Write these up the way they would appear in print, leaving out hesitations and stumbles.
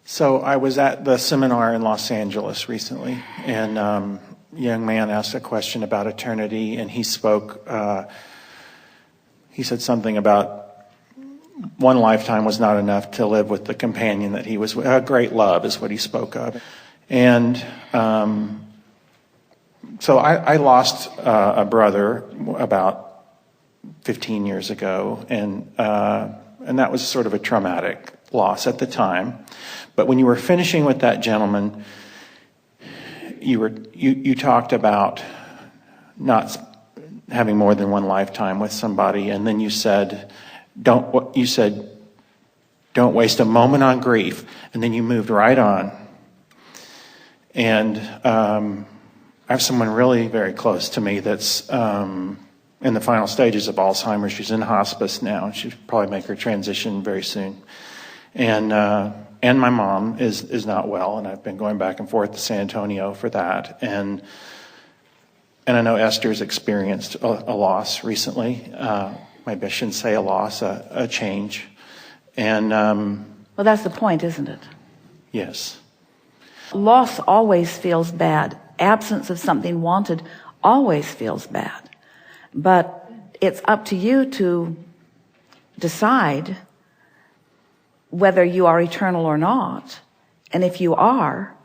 So I was at the seminar in Los Angeles recently, and a young man asked a question about eternity, and he spoke, he said something about one lifetime was not enough to live with the companion that he was with. Great love is what he spoke of. And so I lost a brother about 15 years ago, and that was sort of a traumatic loss at the time. But when you were finishing with that gentleman, you talked about not having more than one lifetime with somebody, and then you said, don't waste a moment on grief, and then you moved right on. And I have someone really very close to me that's in the final stages of Alzheimer's. She's in hospice now, and she'll probably make her transition very soon. And my mom is not well, and I've been going back and forth to San Antonio for that. And I know Esther's experienced a loss recently. Maybe I shouldn't say a loss, a change. And well, that's the point, isn't it? Yes. Loss always feels bad. Absence of something wanted always feels bad. But it's up to you to decide whether you are eternal or not. And if you are,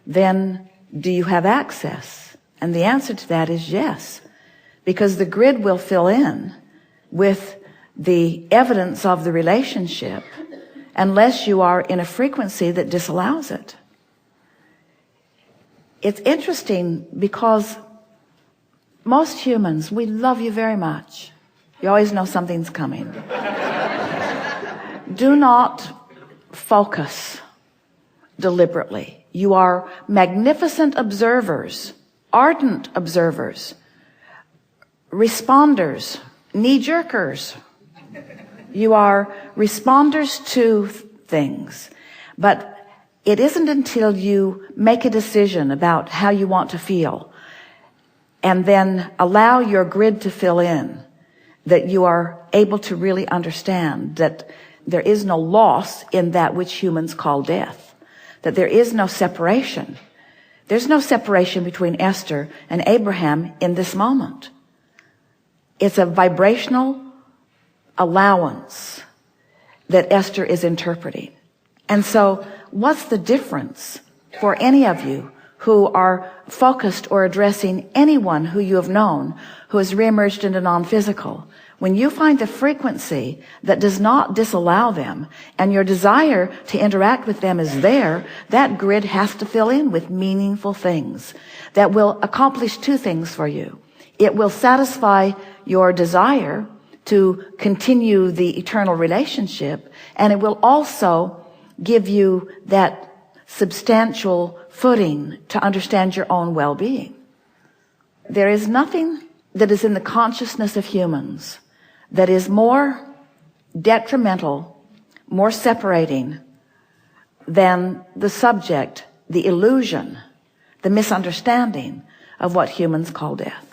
then do you have access? And the answer to that is yes, because the grid will fill in with the evidence of the relationship unless you are in a frequency that disallows it. It's interesting because most humans, we love you very much. You always know something's coming. Do not focus deliberately. You are magnificent observers, ardent observers, responders, knee-jerkers. You are responders to things. But it isn't until you make a decision about how you want to feel and then allow your grid to fill in that you are able to really understand that there is no loss in that which humans call death, that there is no separation. There's no separation between Esther and Abraham in this moment. It's a vibrational allowance that Esther is interpreting. And so what's the difference for any of you who are focused or addressing anyone who you have known who has reemerged into non-physical? When you find the frequency that does not disallow them and your desire to interact with them is there, that grid has to fill in with meaningful things that will accomplish two things for you. It will satisfy your desire to continue the eternal relationship, and it will also give you that substantial footing to understand your own well-being. There is nothing that is in the consciousness of humans that is more detrimental, more separating than the subject, the illusion, the misunderstanding of what humans call death.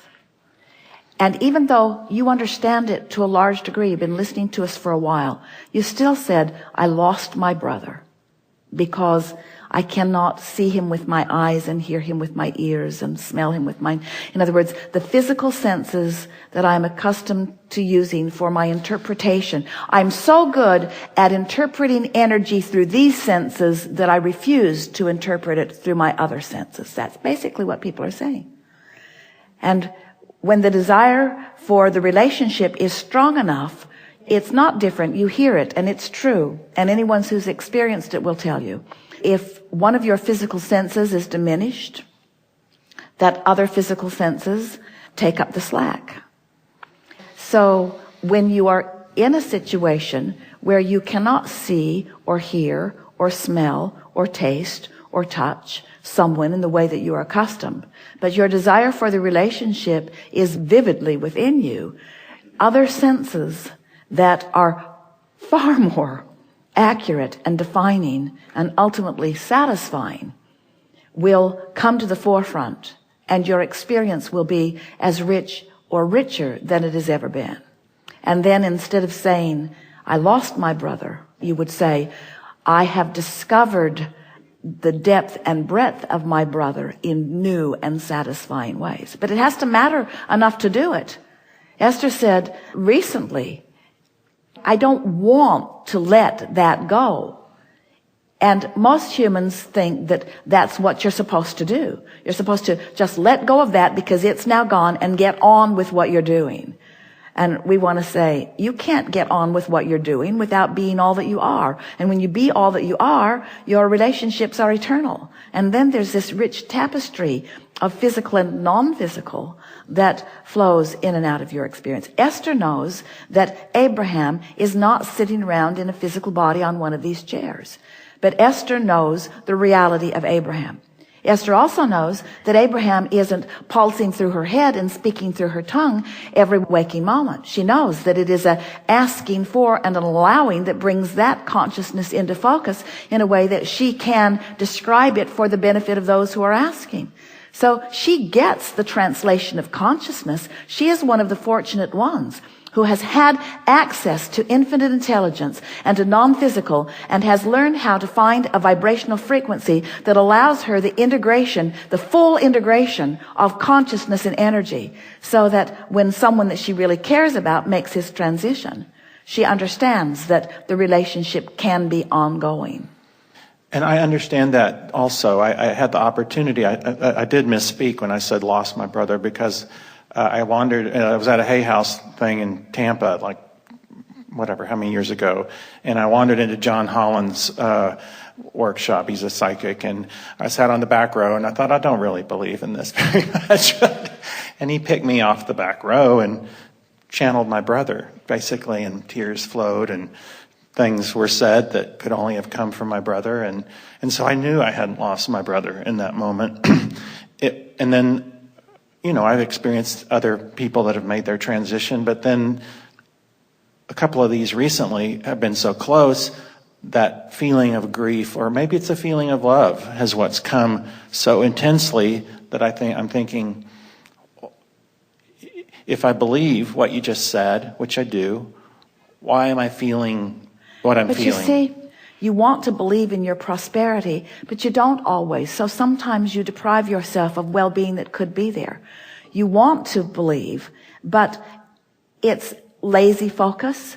And even though you understand it to a large degree, you've been listening to us for a while, you still said, I lost my brother because I cannot see him with my eyes and hear him with my ears and smell him with mine. In other words, the physical senses that I'm accustomed to using for my interpretation. I'm so good at interpreting energy through these senses that I refuse to interpret it through my other senses. That's basically what people are saying. And when the desire for the relationship is strong enough, it's not different. You hear it, and it's true. And anyone who's experienced it will tell you. If one of your physical senses is diminished, that other physical senses take up the slack. So when you are in a situation where you cannot see or hear or smell or taste or touch someone in the way that you are accustomed, but your desire for the relationship is vividly within you, other senses that are far more accurate and defining and ultimately satisfying will come to the forefront, and your experience will be as rich or richer than it has ever been. And then instead of saying, I lost my brother, you would say, I have discovered the depth and breadth of my brother in new and satisfying ways. But it has to matter enough to do it. Esther said recently, I don't want to let that go. And most humans think that that's what you're supposed to do. You're supposed to just let go of that because it's now gone and get on with what you're doing. And we want to say, you can't get on with what you're doing without being all that you are. And when you be all that you are, your relationships are eternal. And then there's this rich tapestry of physical and non-physical that flows in and out of your experience. Esther knows that Abraham is not sitting around in a physical body on one of these chairs. But Esther knows the reality of Abraham. Esther also knows that Abraham isn't pulsing through her head and speaking through her tongue every waking moment. She knows that it is a asking for and an allowing that brings that consciousness into focus in a way that she can describe it for the benefit of those who are asking. So she gets the translation of consciousness. She is one of the fortunate ones who has had access to infinite intelligence and to non-physical and has learned how to find a vibrational frequency that allows her the integration, the full integration of consciousness and energy, so that when someone that she really cares about makes his transition, she understands that the relationship can be ongoing. And I understand that also. I had the opportunity. I did misspeak when I said lost my brother, because I wandered. I was at a Hay House thing in Tampa, like whatever, how many years ago, and I wandered into John Holland's workshop. He's a psychic, and I sat on the back row, and I thought, I don't really believe in this very much. And he picked me off the back row and channeled my brother, basically, and tears flowed, and things were said that could only have come from my brother, and so I knew I hadn't lost my brother in that moment. And then, you know, I've experienced other people that have made their transition, but then a couple of these recently have been so close, that feeling of grief, or maybe it's a feeling of love, has what's come so intensely that I'm thinking, if I believe what you just said, which I do, why am I feeling what I'm feeling? But you see, you want to believe in your prosperity, but you don't always. So sometimes you deprive yourself of well-being that could be there. You want to believe, but it's lazy focus.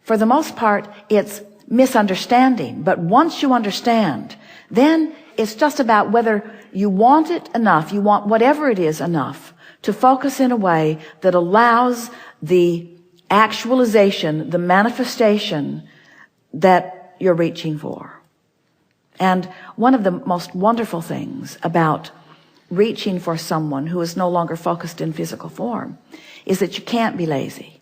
For the most part, it's misunderstanding. But once you understand, then it's just about whether you want it enough, you want whatever it is enough, to focus in a way that allows the actualization, the manifestation that you're reaching for. And one of the most wonderful things about reaching for someone who is no longer focused in physical form is that you can't be lazy.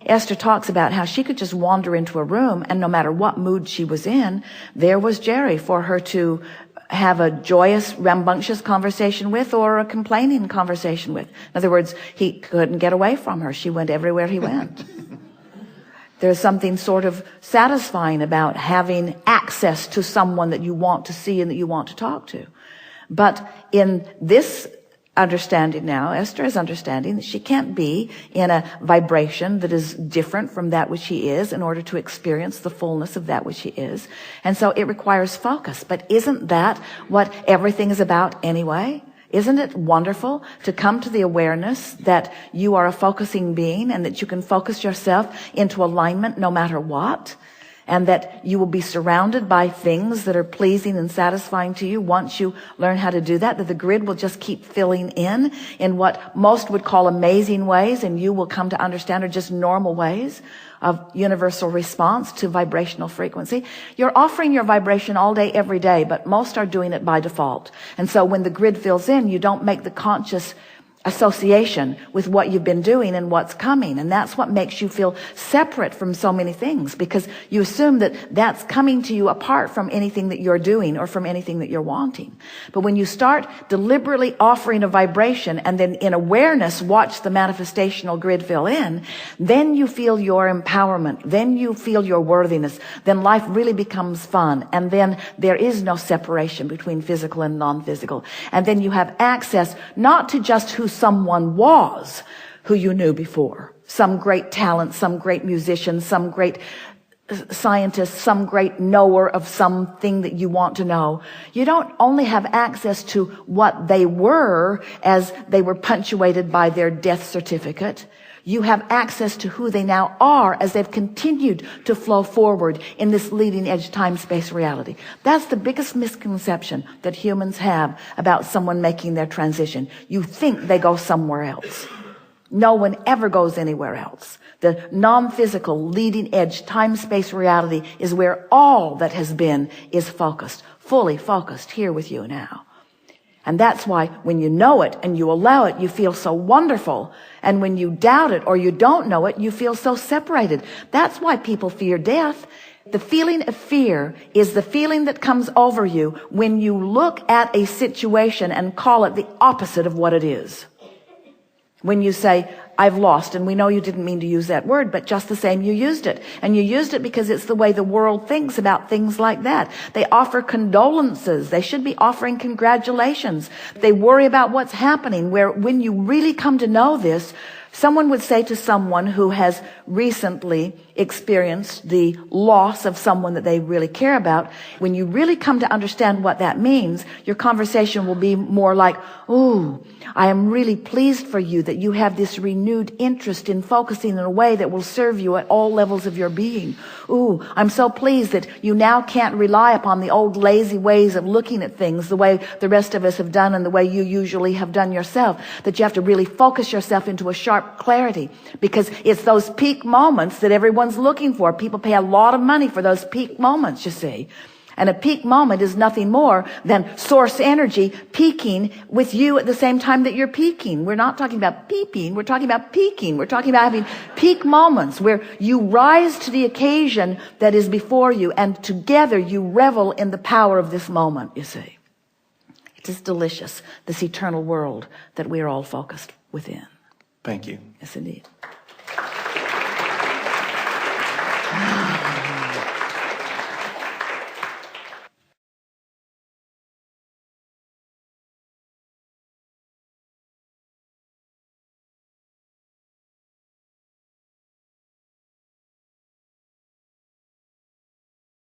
Esther talks about how she could just wander into a room, and no matter what mood she was in, there was Jerry for her to have a joyous, rambunctious conversation with, or a complaining conversation with. In other words, he couldn't get away from her. She went everywhere he went. There's something sort of satisfying about having access to someone that you want to see and that you want to talk to. But in this understanding now, Esther is understanding that she can't be in a vibration that is different from that which he is in order to experience the fullness of that which he is. And so it requires focus. But isn't that what everything is about anyway? Isn't it wonderful to come to the awareness that you are a focusing being and that you can focus yourself into alignment no matter what? And that you will be surrounded by things that are pleasing and satisfying to you once you learn how to do that, that the grid will just keep filling in what most would call amazing ways, and you will come to understand are just normal ways of universal response to vibrational frequency. You're offering your vibration all day, every day, but most are doing it by default. And so when the grid fills in, you don't make the conscious association with what you've been doing and what's coming. And that's what makes you feel separate from so many things, because you assume that that's coming to you apart from anything that you're doing or from anything that you're wanting. But when you start deliberately offering a vibration and then in awareness watch the manifestational grid fill in, then you feel your empowerment. Then you feel your worthiness. Then life really becomes fun. And then there is no separation between physical and non-physical. And then you have access not to just who someone was who you knew before, some great talent, some great musician, some great scientist, some great knower of something that you want to know. You don't only have access to what they were as they were punctuated by their death certificate. You have access to who they now are as they've continued to flow forward in this leading edge time-space reality. That's the biggest misconception that humans have about someone making their transition. You think they go somewhere else. No one ever goes anywhere else. The non-physical leading edge time-space reality is where all that has been is focused, fully focused here with you now. And that's why when you know it and you allow it, you feel so wonderful. And when you doubt it or you don't know it, you feel so separated. That's why people fear death. The feeling of fear is the feeling that comes over you when you look at a situation and call it the opposite of what it is. When you say, I've lost, and we know you didn't mean to use that word, but just the same you used it. And you used it because it's the way the world thinks about things like that. They offer condolences. They should be offering congratulations. They worry about what's happening, where when you really come to know this, someone would say to someone who has recently experienced the loss of someone that they really care about, when you really come to understand what that means, your conversation will be more like, ooh, I am really pleased for you that you have this renewed interest in focusing in a way that will serve you at all levels of your being. Ooh, I'm so pleased that you now can't rely upon the old lazy ways of looking at things the way the rest of us have done and the way you usually have done yourself, that you have to really focus yourself into a sharp clarity, because it's those peak moments that everyone's looking for. People pay a lot of money for those peak moments, you see. And a peak moment is nothing more than source energy peaking with you at the same time that you're peaking. We're not talking about peeping. We're talking about peaking. We're talking about having peak moments where you rise to the occasion that is before you, and together you revel in the power of this moment, you see. It is delicious, this eternal world that we are all focused within. Thank you. Yes, indeed.